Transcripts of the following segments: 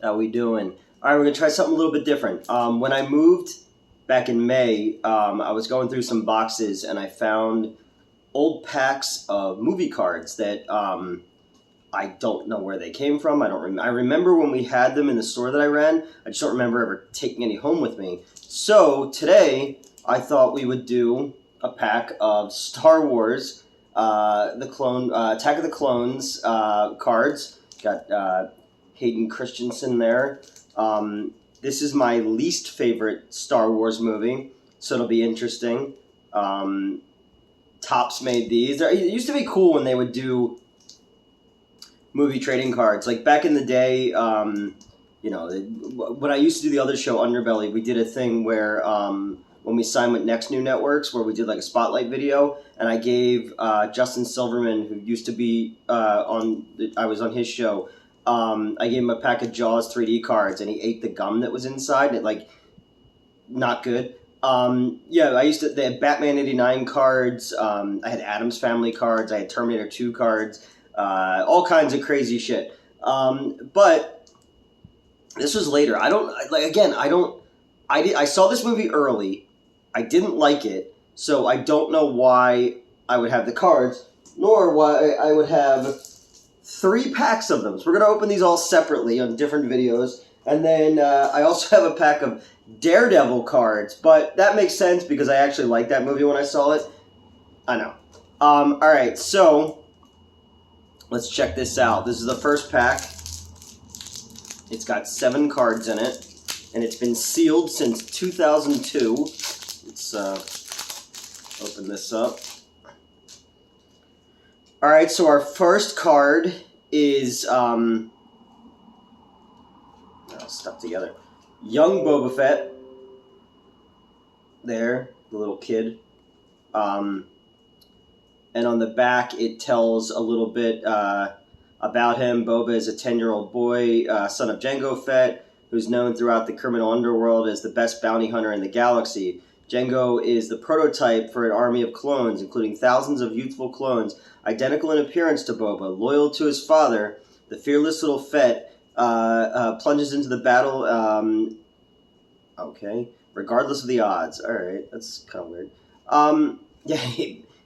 How we doing? All right, we're gonna try something a little bit different. When I moved back in May, I was going through some boxes and I found old packs of movie cards that I don't know where they came from. I don't. I remember when we had them in the store that I ran. I just don't remember ever taking any home with me. So today, I thought we would do a pack of Star Wars, Attack of the Clones cards. Got Hayden Christensen there. This is my least favorite Star Wars movie, so it'll be interesting. Topps made these. It used to be cool when they would do movie trading cards. Like back in the day, when I used to do the other show, Underbelly, we did a thing where when we signed with Next New Networks, where we did like a spotlight video, and I gave Justin Silverman, who used to be I was on his show, I gave him a pack of Jaws 3D cards, and he ate the gum that was inside, and not good. They had Batman 89 cards, I had Addams Family cards, I had Terminator 2 cards, all kinds of crazy shit. But this was later. I saw this movie early. I didn't like it, so I don't know why I would have the cards, nor why I would have 3 packs of them. So we're going to open these all separately on different videos. And then I also have a pack of Daredevil cards, but that makes sense because I actually liked that movie when I saw it. I know. Alright, so let's check this out. This is the first pack. It's got 7 cards in it, and it's been sealed since 2002. Let's open this up. Alright, so our first card is, stuck together. Young Boba Fett. There, the little kid. And on the back, it tells a little bit about him. Boba is a 10-year-old boy, son of Jango Fett, who's known throughout the criminal underworld as the best bounty hunter in the galaxy. Jango is the prototype for an army of clones, including thousands of youthful clones, identical in appearance to Boba. Loyal to his father, the fearless little Fett plunges into the battle, regardless of the odds. Alright, that's kind of weird.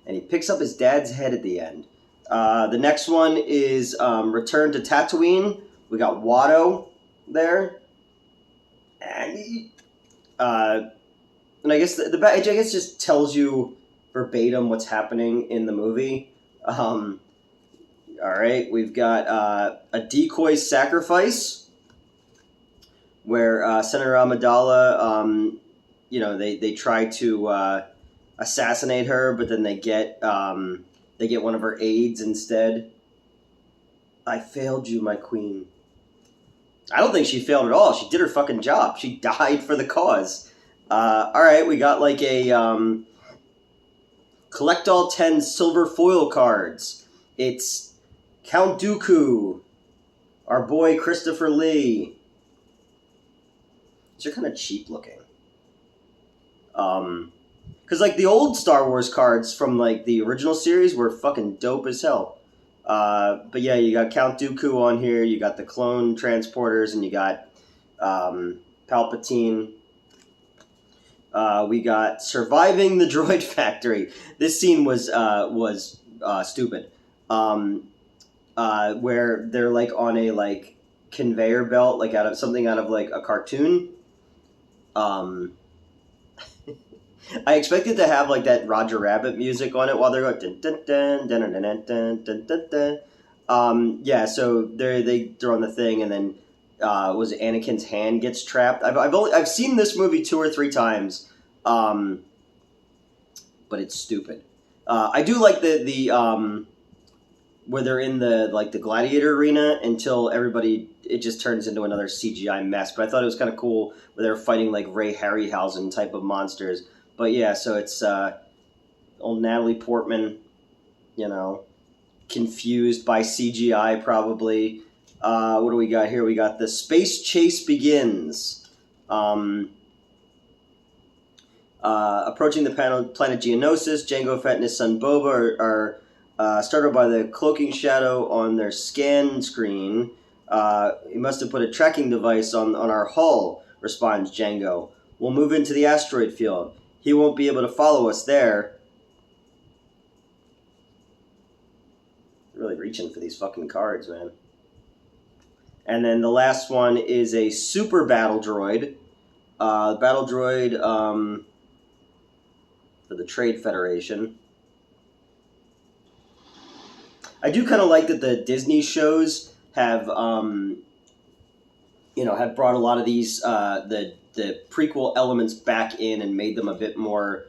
And he picks up his dad's head at the end. The next one is Return to Tatooine. We got Watto there. And I guess the badge, just tells you verbatim what's happening in the movie. All right, we've got a decoy sacrifice, where Senator Amidala, they try to assassinate her, but then they get one of her aides instead. I failed you, my queen. I don't think she failed at all. She did her fucking job. She died for the cause. Alright, we got a collect all 10 silver foil cards. It's Count Dooku, our boy Christopher Lee. These are kind of cheap looking. Because the old Star Wars cards from the original series were fucking dope as hell. But yeah, you got Count Dooku on here, you got the clone transporters, and you got Palpatine. We got Surviving the Droid Factory. This scene was stupid. Where they're on a conveyor belt, out of a cartoon. I expected to have that Roger Rabbit music on it while they're going dun dun dun dun dun dun dun dun dun dun. So they're on the thing, and then was Anakin's hand gets trapped. I've seen this movie 2 or 3 times, but it's stupid. I do like the where they're in the gladiator arena until it just turns into another CGI mess. But I thought it was kind of cool where they're fighting Ray Harryhausen type of monsters. But yeah, so it's old Natalie Portman, confused by CGI probably. What do we got here? We got the space chase begins. Approaching the planet Geonosis, Jango Fett and his son Boba are startled by the cloaking shadow on their scan screen. He must have put a tracking device on our hull, responds Django. We'll move into the asteroid field. He won't be able to follow us there. Really reaching for these fucking cards, man. And then the last one is a super battle droid. Battle droid for the Trade Federation. I do kind of like that the Disney shows have, have brought a lot of these the prequel elements back in and made them a bit more,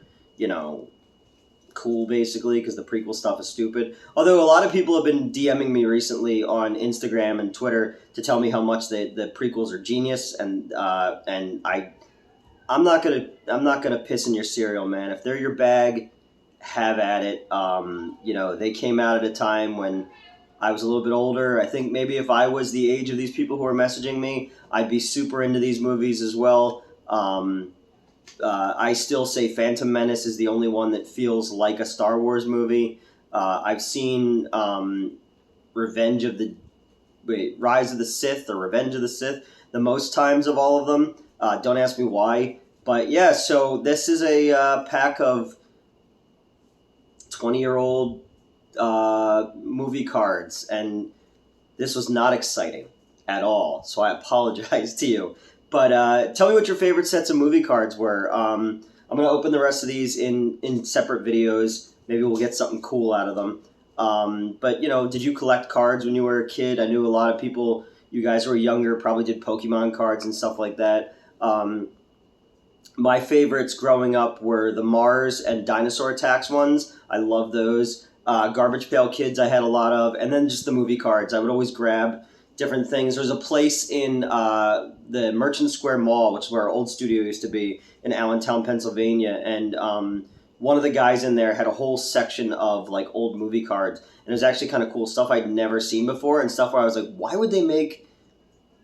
cool, basically, because the prequel stuff is stupid. Although a lot of people have been DMing me recently on Instagram and Twitter to tell me how much the prequels are genius, and I'm not gonna piss in your cereal, man. If they're your bag, have at it. They came out at a time when I was a little bit older. I think maybe if I was the age of these people who are messaging me, I'd be super into these movies as well. I still say Phantom Menace is the only one that feels like a Star Wars movie. I've seen Rise of the Sith or Revenge of the Sith the most times of all of them. Don't ask me why. But yeah, so this is a pack of 20-year-old movie cards, and this was not exciting at all, so I apologize to you. But tell me what your favorite sets of movie cards were. I'm going to open the rest of these in separate videos. Maybe we'll get something cool out of them. But, did you collect cards when you were a kid? I knew a lot of people, you guys who were younger, probably did Pokemon cards and stuff like that. My favorites growing up were the Mars and Dinosaur Attacks ones. I love those. Garbage Pail Kids I had a lot of. And then just the movie cards. I would always grab different things. There's a place in the Merchant Square Mall, which is where our old studio used to be, in Allentown, Pennsylvania. And one of the guys in there had a whole section of like old movie cards. And it was actually kind of cool stuff I'd never seen before, and stuff where I was like, why would they make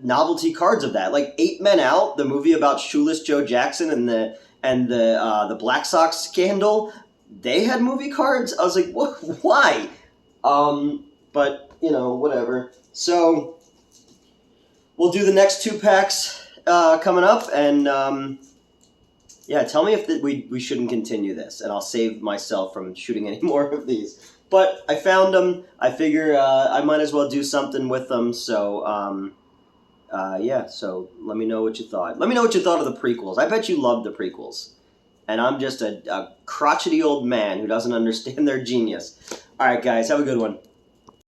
novelty cards of that? Like 8 Men Out, the movie about shoeless Joe Jackson and the Black Sox scandal, they had movie cards. I was like, what? Why? But whatever. So we'll do the next 2 packs coming up, and tell me if we shouldn't continue this, and I'll save myself from shooting any more of these. But I found them. I figure I might as well do something with them. So. So let me know what you thought. Let me know what you thought of the prequels. I bet you loved the prequels. And I'm just a crotchety old man who doesn't understand their genius. All right, guys, have a good one.